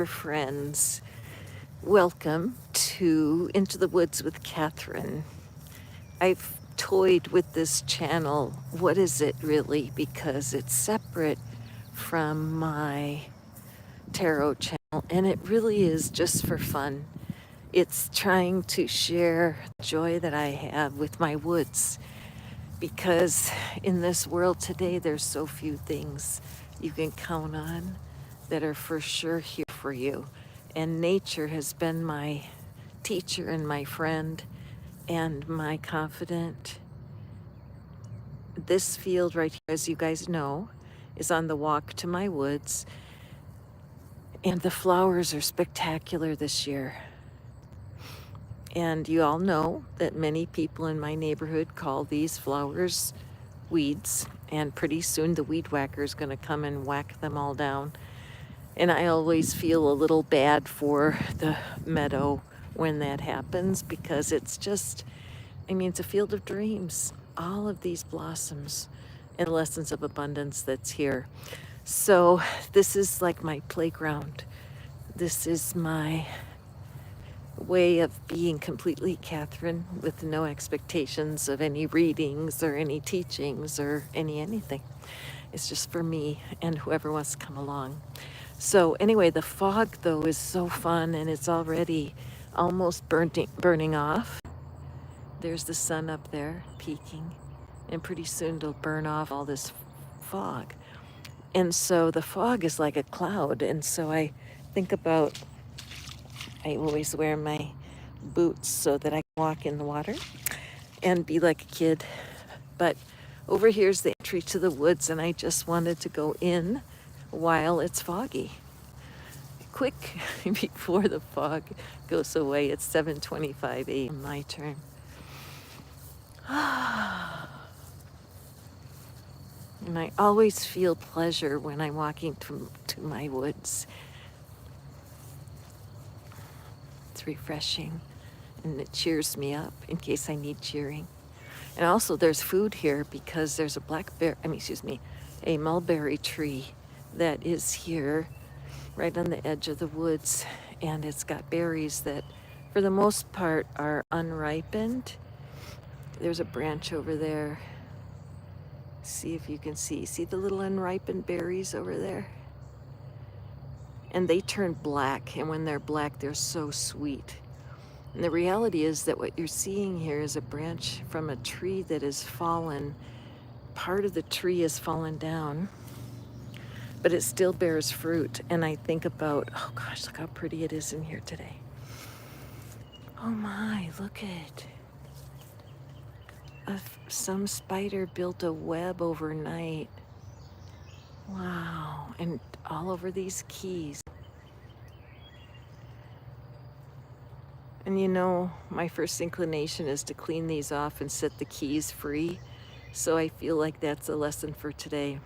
friends. Welcome to Into the Woods with Catherine. I've toyed with this channel. What is it really? Because it's separate from my tarot channel, and it really is just for fun. It's trying to share the joy that I have with my woods because in this world today, there's so few things you can count on that are for sure here for you. And nature has been my teacher and my friend and my confidant. This field right here, as you guys know, is on the walk to my woods, and the flowers are spectacular this year. And you all know that many people in my neighborhood call these flowers weeds, and pretty soon the weed whacker is going to come and whack them all down. And I always feel a little bad for the meadow when that happens because it's just, it's a field of dreams. All of these blossoms and lessons of abundance that's here. So this is like my playground. This is my way of being completely Catherine with no expectations of any readings or any teachings or anything. It's just for me and whoever wants to come along. So anyway, the fog though is so fun, and it's already almost burning off. There's the sun up there peaking, and pretty soon it'll burn off all this fog. And so the fog is like a cloud, and so I think about, I always wear my boots so that I can walk in the water and be like a kid. But over here's the entry to the woods, and I just wanted to go in while it's foggy. Quick, before the fog goes away. It's 7:25 a.m. my turn. And I always feel pleasure when I'm walking to my woods. It's refreshing, and it cheers me up in case I need cheering. And also there's food here because there's a mulberry tree that is here right on the edge of the woods, and it's got berries that for the most part are unripened. There's a branch over there. See if you can see the little unripened berries over there? And they turn black, and when they're black, they're so sweet. And the reality is that what you're seeing here is a branch from a tree that has fallen. Part of the tree has fallen down, but it still bears fruit. And I think about, oh gosh, look how pretty it is in here today. Oh my, look at some spider built a web overnight. Wow, and all over these keys. And my first inclination is to clean these off and set the keys free. So I feel like that's a lesson for today.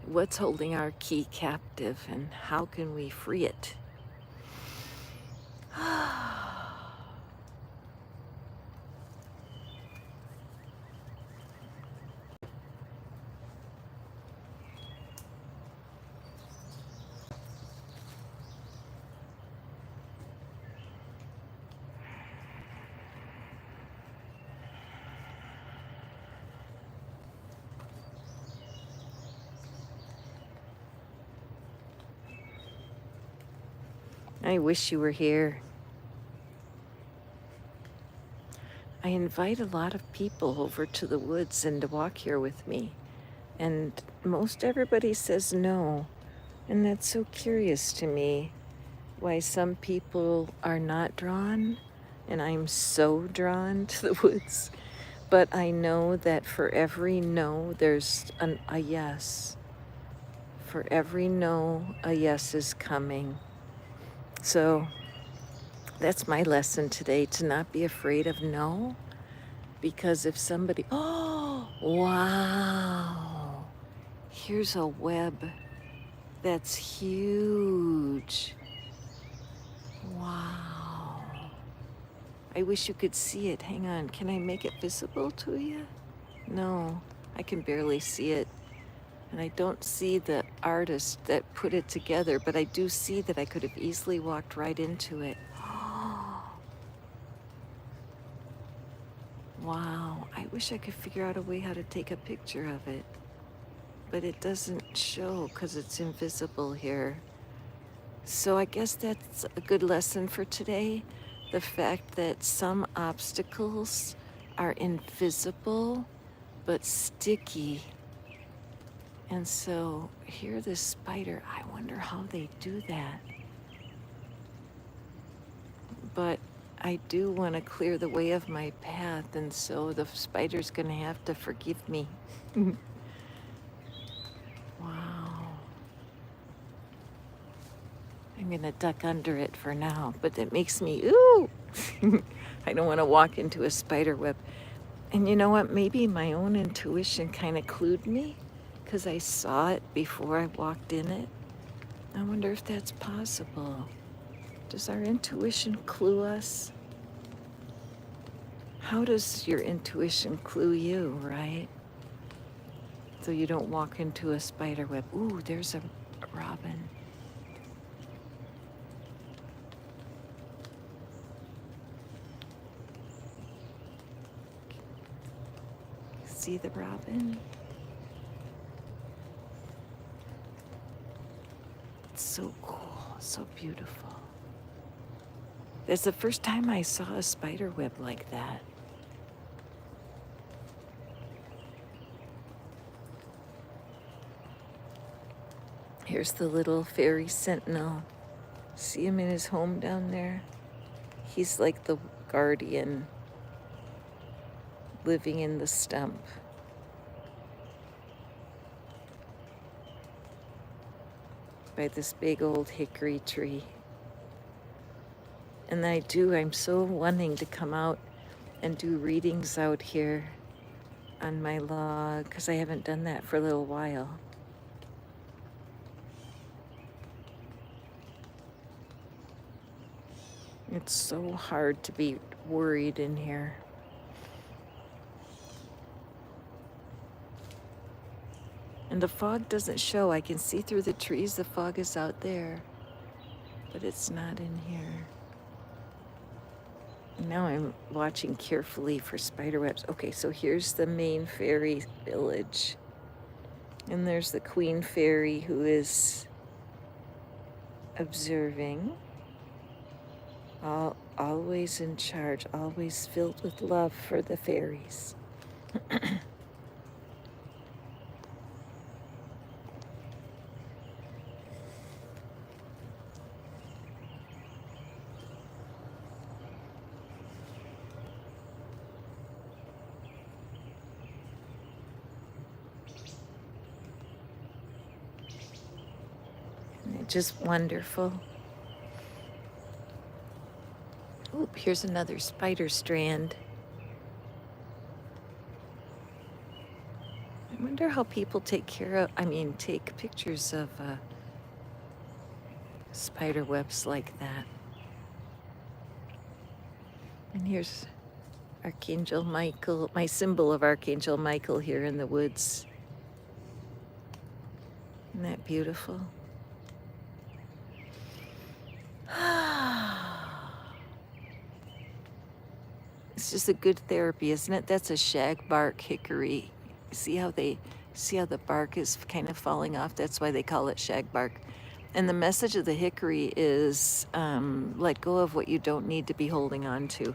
What's holding our key captive, and how can we free it? I wish you were here. I invite a lot of people over to the woods and to walk here with me. And most everybody says no. And that's so curious to me, why some people are not drawn, and I'm so drawn to the woods. But I know that for every no, there's a yes. For every no, a yes is coming. So that's my lesson today, to not be afraid of no. Because if somebody, oh, wow, here's a web that's huge. Wow. I wish you could see it. Hang on, can I make it visible to you? No, I can barely see it. And I don't see the artist that put it together, but I do see that I could have easily walked right into it. Wow, I wish I could figure out a way how to take a picture of it, but it doesn't show because it's invisible here. So I guess that's a good lesson for today. The fact that some obstacles are invisible but sticky. And so here this spider, I wonder how they do that. But I do want to clear the way of my path, and so the spider's going to have to forgive me. Wow. I'm going to duck under it for now, but that makes me, ooh, I don't want to walk into a spider web. And you know what? Maybe my own intuition kind of clued me because I saw it before I walked in it. I wonder if that's possible. Does our intuition clue us? How does your intuition clue you, right? So you don't walk into a spider web. Ooh, there's a robin. See the robin? It's so cool, so beautiful. That's the first time I saw a spider web like that. Here's the little fairy sentinel. See him in his home down there? He's like the guardian living in the stump. By this big old hickory tree. And I'm so wanting to come out and do readings out here on my log because I haven't done that for a little while. It's so hard to be worried in here. And the fog doesn't show. I can see through the trees. The fog is out there, but it's not in here. Now I'm watching carefully for spider webs. Okay, so here's the main fairy village. And there's the queen fairy who is observing. Always in charge, always filled with love for the fairies. Just wonderful. Oop, here's another spider strand. I wonder how people take pictures of spider webs like that. And here's Archangel Michael, my symbol of Archangel Michael here in the woods. Isn't that beautiful? It's just a good therapy, isn't it? That's a shagbark hickory. See how the bark is kind of falling off? That's why they call it shagbark. And the message of the hickory is let go of what you don't need to be holding on to.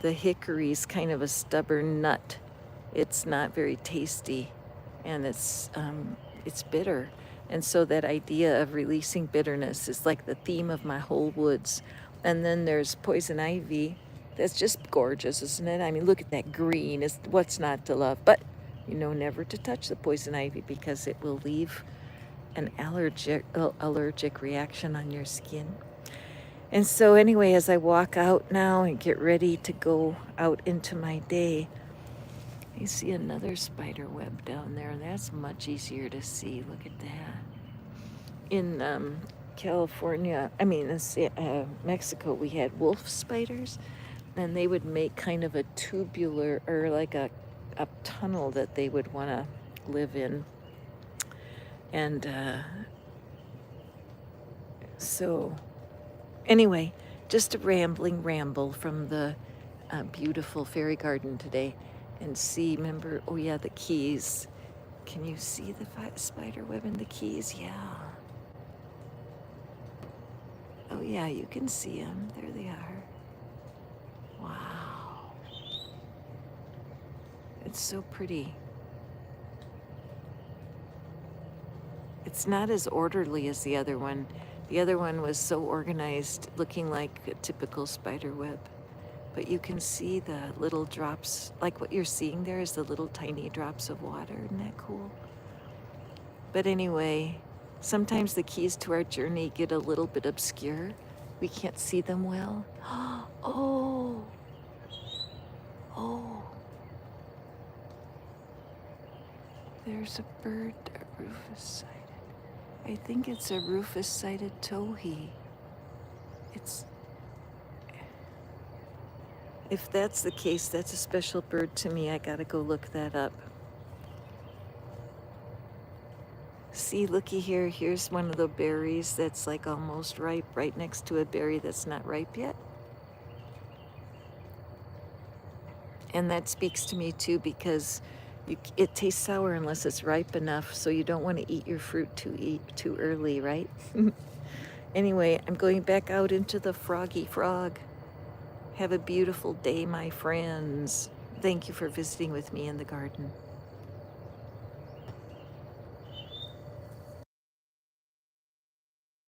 The hickory's kind of a stubborn nut. It's not very tasty, and it's bitter. And so that idea of releasing bitterness is like the theme of my whole woods. And then there's poison ivy. That's just gorgeous, isn't it? I mean, look at that green. It's what's not to love. But you know never to touch the poison ivy because it will leave an allergic reaction on your skin. And so anyway, as I walk out now and get ready to go out into my day, I see another spider web down there. That's much easier to see. Look at that. In California, Mexico, we had wolf spiders, and they would make kind of a tubular or like a tunnel that they would want to live in. And so, anyway, just a rambling ramble from the beautiful fairy garden today. And see, remember, oh yeah, the keys. Can you see the spider web and the keys? Yeah. Oh yeah, you can see them. There they are. Wow. It's so pretty. It's not as orderly as the other one. The other one was so organized, looking like a typical spider web. But you can see the little drops, like what you're seeing there is the little tiny drops of water. Isn't that cool? But anyway, sometimes the keys to our journey get a little bit obscure. We can't see them well. Oh, oh. There's a bird, a rufous-sided. I think it's a rufous-sided towhee. If that's the case, that's a special bird to me. I gotta go look that up. See, looky here. Here's one of the berries that's like almost ripe, right next to a berry that's not ripe yet. And that speaks to me too, because it tastes sour unless it's ripe enough, so you don't want to eat your fruit too early, right? Anyway, I'm going back out into the froggy frog. Have a beautiful day, my friends. Thank you for visiting with me in the garden.